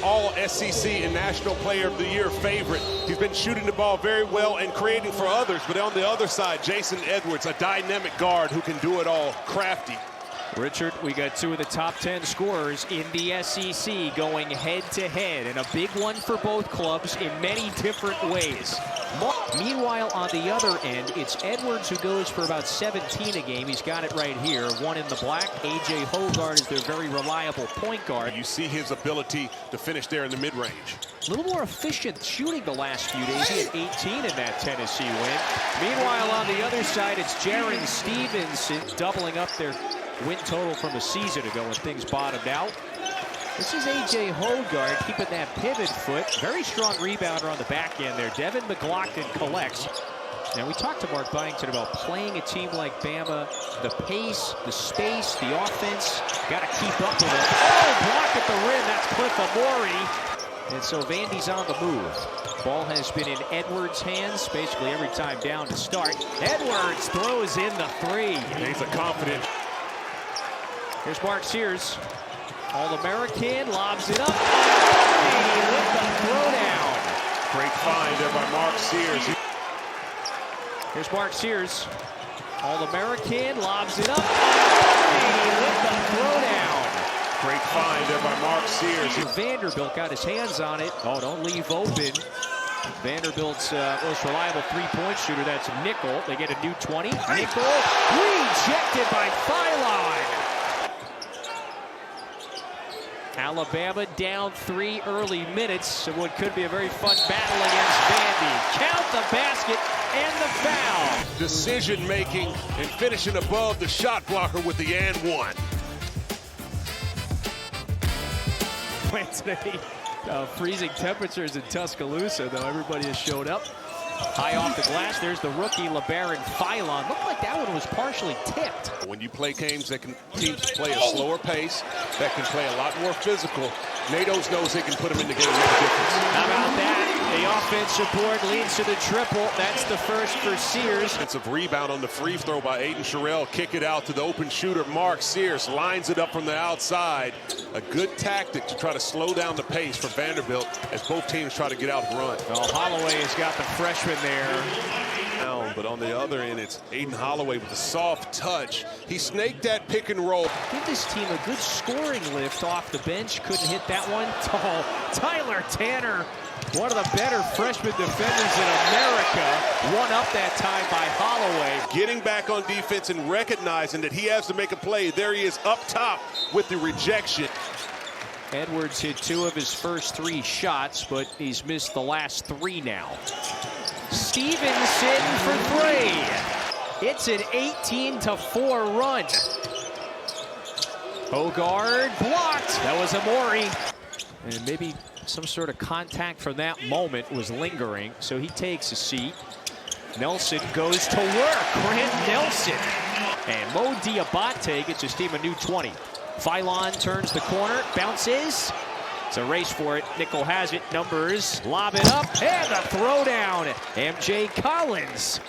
all SEC and National Player of the Year favorite. He's been shooting the ball very well and creating for others. But on the other side, Jason Edwards, a dynamic guard who can do it all, crafty. Richard, we got two of the top 10 scorers in the SEC going head-to-head, and a big one for both clubs in many different ways. Meanwhile, on the other end, it's Edwards who goes for about 17 a game. He's got it right here. One in the black. A.J. Hoggard is their very reliable point guard. You see his ability to finish there in the mid-range. A little more efficient shooting the last few days. He had 18 in that Tennessee win. Meanwhile, on the other side, it's Jaron Stevenson doubling up their win total from a season ago when things bottomed out. This is A.J. Hoggard keeping that pivot foot. Very strong rebounder on the back end there. Devin McLaughlin collects. Now, we talked to Mark Byington about playing a team like Bama. The pace, the space, the offense. Got to keep up with it. Oh, block at the rim. That's Cliff Amore. And so Vandy's on the move. Ball has been in Edwards' hands basically every time down to start. Edwards throws in the three. He's a confident. Here's Mark Sears. All-American, lobs it up. With the throwdown. Great find there by Mark Sears. Here's Mark Sears. All-American, lobs it up. With the throwdown. Great find there by Mark Sears. Vanderbilt got his hands on it. Oh, don't leave open. Vanderbilt's most reliable three-point shooter, that's Nickel. They get a new 20. Nickel rejected by Phylon. Alabama down 3 early minutes of what could be a very fun battle against Vandy. Count the basket and the foul. Decision-making and finishing above the shot blocker with the and one. Today, freezing temperatures in Tuscaloosa, though everybody has showed up. High off the glass, there's the rookie LeBaron Phylon. Looked like that one was partially tipped. When you play games that can teams play a slower pace, that can play a lot more physical, NATO's knows they can put them in the game and make a difference. How about that? The offensive board leads to the triple. That's the first for Sears. Defensive rebound on the free throw by Aiden Sherrill. Kick it out to the open shooter, Mark Sears. Lines it up from the outside. A good tactic to try to slow down the pace for Vanderbilt as both teams try to get out and run. Well, Holloway has got the freshman there. But on the other end, it's Aiden Holloway with a soft touch. He snaked that pick and roll. Give this team a good scoring lift off the bench. Couldn't hit that one. Oh, Tyler Tanner, one of the better freshman defenders in America. One up that time by Holloway. Getting back on defense and recognizing that he has to make a play. There he is up top with the rejection. Edwards hit 2 of his first 3 shots, but he's missed the last 3 now. Stevenson for 3. It's an 18-4 run. Hoggard blocked. That was Amore. And maybe some sort of contact from that moment was lingering, so he takes a seat. Nelson goes to work. Grant Nelson. And Mouhamed Dioubate gets his team a new 20. Phylon turns the corner, bounces. It's a race for it. Nickel has it. Numbers lob it up, and the throwdown. MJ Collins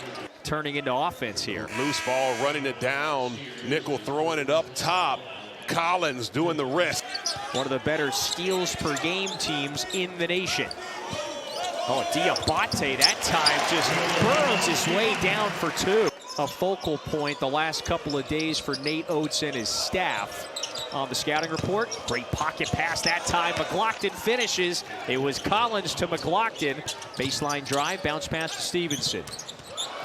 turning into offense here. Loose ball, running it down. Nickel throwing it up top. Collins doing the rest. One of the better steals per game teams in the nation. Oh, Dioubate that time just burrows his way down for 2. A focal point the last couple of days for Nate Oates and his staff. On the scouting report, great pocket pass that time. McLaughlin finishes. It was Collins to McLaughlin. Baseline drive, bounce pass to Stevenson.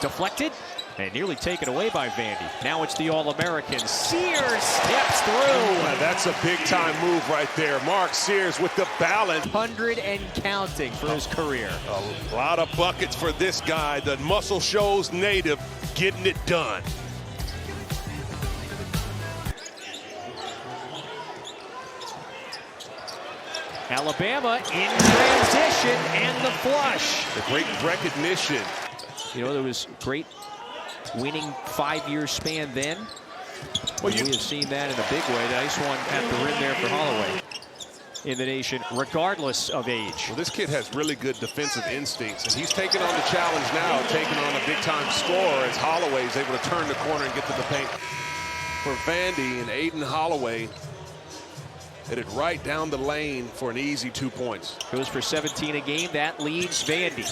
Deflected and nearly taken away by Vandy. Now it's the All-American. Sears steps through. That's a big-time move right there. Mark Sears with the balance. 100 and counting for his career. A lot of buckets for this guy. The Muscle Shoals native getting it done. Alabama in transition and the flush. The great recognition. You know, there was great winning 5-year span then. Well, we have seen that in a big way. Nice one at the rim there for Holloway. In the nation, regardless of age. Well, this kid has really good defensive instincts, and he's taking on the challenge now, taking on a big-time scorer as Holloway is able to turn the corner and get to the paint. For Vandy and Aiden Holloway, Headed right down the lane for an easy 2 points. Goes for 17 a game. That leads Vandy.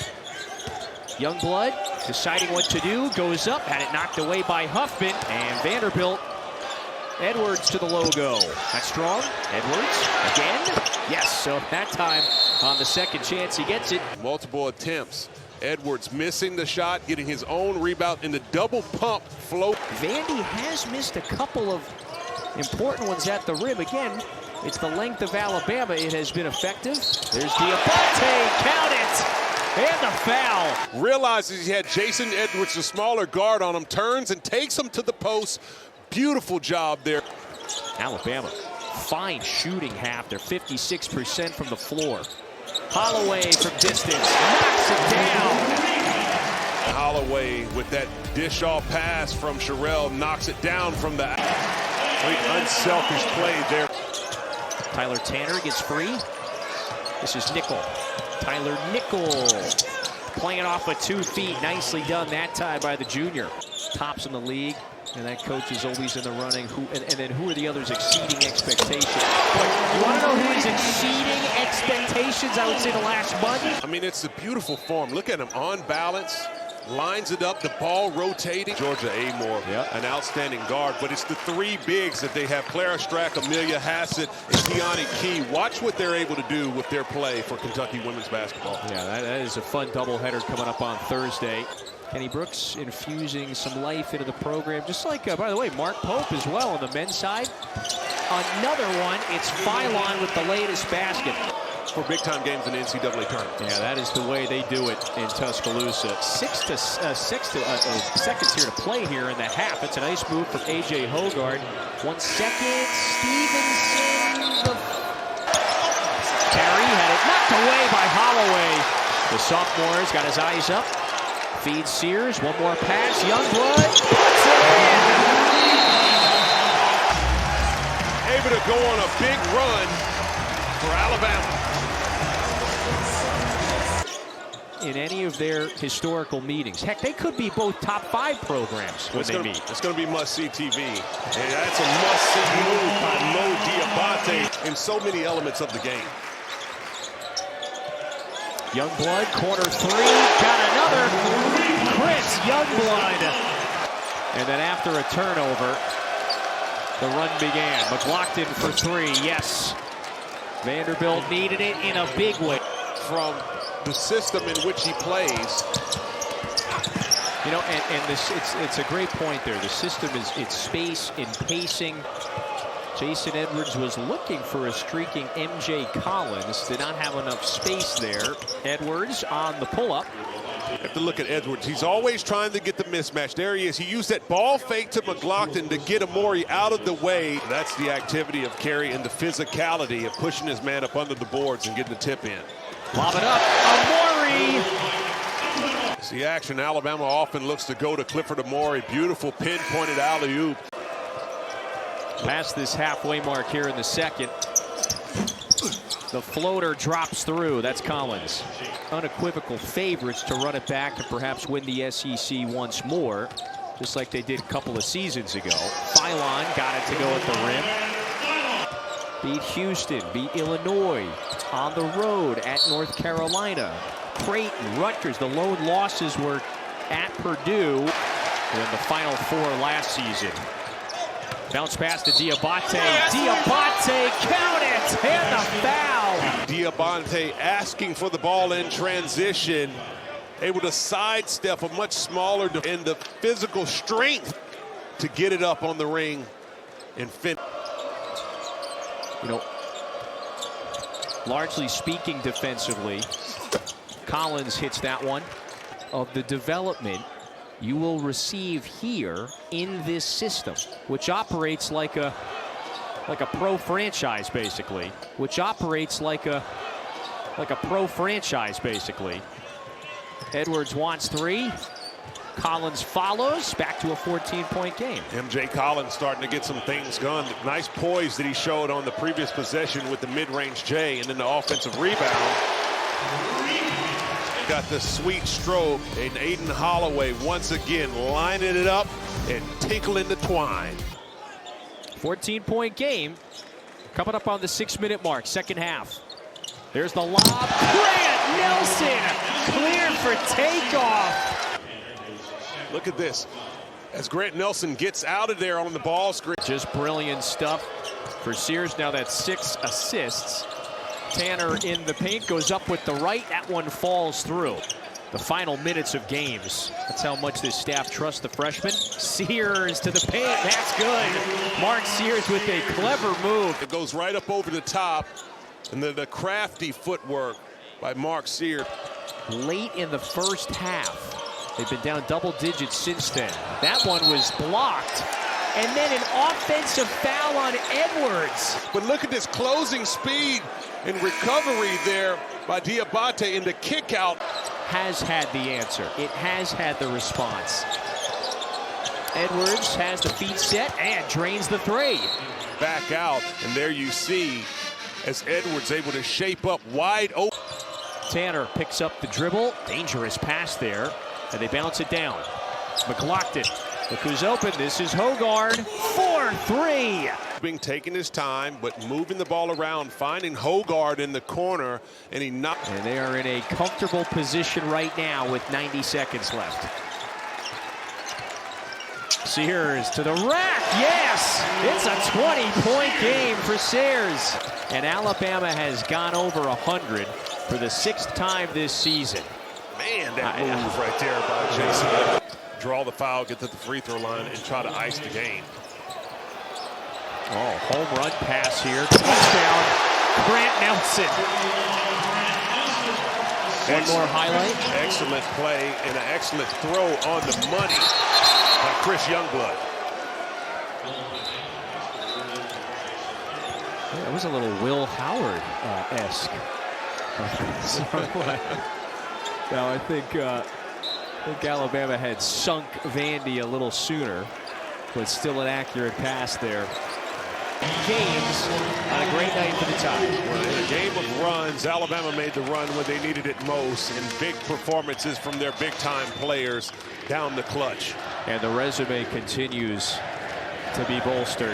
Youngblood deciding what to do. Goes up. Had it knocked away by Huffman. And Vanderbilt. Edwards to the logo. That's strong. Edwards again. Yes, so that time on the second chance he gets it. Multiple attempts. Edwards missing the shot, getting his own rebound in the double pump float. Vandy has missed a couple of important ones at the rim. Again, it's the length of Alabama. It has been effective. There's Dioubate. Count it. And the foul. Realizes he had Jason Edwards, the smaller guard, on him. Turns and takes him to the post. Beautiful job there. Alabama, fine shooting half. They're 56% from the floor. Holloway from distance, knocks it down. Holloway with that dish-off pass from Sherrill knocks it down from the unselfish play there. Tyler Tanner gets free. This is Nickel. Tyler Nickel playing it off with 2 feet. Nicely done that time by the junior. Tops in the league. And that coach is always in the running. And then who are the others exceeding expectations? You want to know who is exceeding expectations? I would say the last month. I mean, it's a beautiful form. Look at him on balance. Lines it up, the ball rotating. Georgia Amore, an outstanding guard, but it's the 3 bigs that they have. Clara Strack, Amelia Hassett, and Tiani Key. Watch what they're able to do with their play for Kentucky women's basketball. Yeah, that is a fun doubleheader coming up on Thursday. Kenny Brooks infusing some life into the program, just like, by the way, Mark Pope as well on the men's side. Another one, it's Phylon with the latest basket. For big-time games in the NCAA tournament. Yeah, that is the way they do it in Tuscaloosa. 6 seconds here to play here in the half. It's a nice move from A.J. Hogard. 1 second, Stevenson. Terry had it knocked away by Holloway. The sophomore's got his eyes up. Feeds Sears, one more pass. Youngblood puts it in. Able to go on a big run for Alabama. In any of their historical meetings. Heck, they could be both top 5 programs when they meet. It's going to be must-see TV. And that's a must-see move by Mouhamed Dioubate in so many elements of the game. Youngblood, corner 3, got another. Chris Youngblood. And then after a turnover, the run began. McLaughlin for 3, yes. Vanderbilt needed it in a big way. From the system in which he plays. You know, and this, it's a great point there. The system is its space in pacing. Jason Edwards was looking for a streaking MJ Collins. Did not have enough space there. Edwards on the pull-up. You have to look at Edwards. He's always trying to get the mismatch. There he is. He used that ball fake to McLaughlin to get Amore out of the way. That's the activity of Carey and the physicality of pushing his man up under the boards and getting the tip in. Lob it up, Amore. It's the action Alabama often looks to go to Clifford Amore. Beautiful pinpointed alley-oop. Past this halfway mark here in the second. The floater drops through. That's Collins. Unequivocal favorites to run it back and perhaps win the SEC once more, just like they did a couple of seasons ago. Phylon got it to go at the rim. Beat Houston, beat Illinois, on the road at North Carolina. Creighton, Rutgers, the lone losses were at Purdue in the Final 4 last season. Bounce pass to Dioubate. Dioubate, count it, and the foul. Dioubate asking for the ball in transition. Able to sidestep a much smaller and the physical strength to get it up on the ring and finish. You know, largely speaking defensively, Collins hits that one. Of the development you will receive here in this system, which operates like a pro franchise, basically. Edwards wants 3. Collins follows, back to a 14-point game. MJ Collins starting to get some things going. Nice poise that he showed on the previous possession with the mid-range J, and then the offensive rebound. Got the sweet stroke, and Aiden Holloway once again lining it up and tinkling the twine. 14-point game. Coming up on the 6-minute mark, second half. There's the lob. Grant Nelson cleared for takeoff. Look at this. As Grant Nelson gets out of there on the ball screen. Just brilliant stuff for Sears. Now that's 6 assists. Tanner in the paint goes up with the right. That one falls through. The final minutes of games. That's how much this staff trusts the freshman. Sears to the paint. That's good. Mark Sears with a clever move. It goes right up over the top. And then the crafty footwork by Mark Sears. Late in the first half. They've been down double digits since then. That one was blocked. And then an offensive foul on Edwards. But look at this closing speed and recovery there by Dioubate in the kick out. Has had the answer. It has had the response. Edwards has the feet set and drains the three. Back out, and there you see as Edwards able to shape up wide open. Tanner picks up the dribble. Dangerous pass there. And they bounce it down. McLaughlin, look who's open. This is Hogard. 4-3. Being taking his time, but moving the ball around, finding Hogard in the corner, and he knocked. And they are in a comfortable position right now with 90 seconds left. Sears to the rack. Yes! It's a 20-point game for Sears. And Alabama has gone over 100 for the 6th time this season. Man, that move right there by Jason. Draw the foul, get to the free throw line, and try to ice the game. Oh, home run pass here. Touchdown, Grant Nelson. One more highlight. Excellent play and an excellent throw on the money by Chris Youngblood. Yeah, it was a little Will Howard-esque. Now, I think Alabama had sunk Vandy a little sooner, but still an accurate pass there. James on a great night for the Tide. Well, in a game of runs, Alabama made the run when they needed it most, and big performances from their big-time players down the clutch. And the resume continues to be bolstered.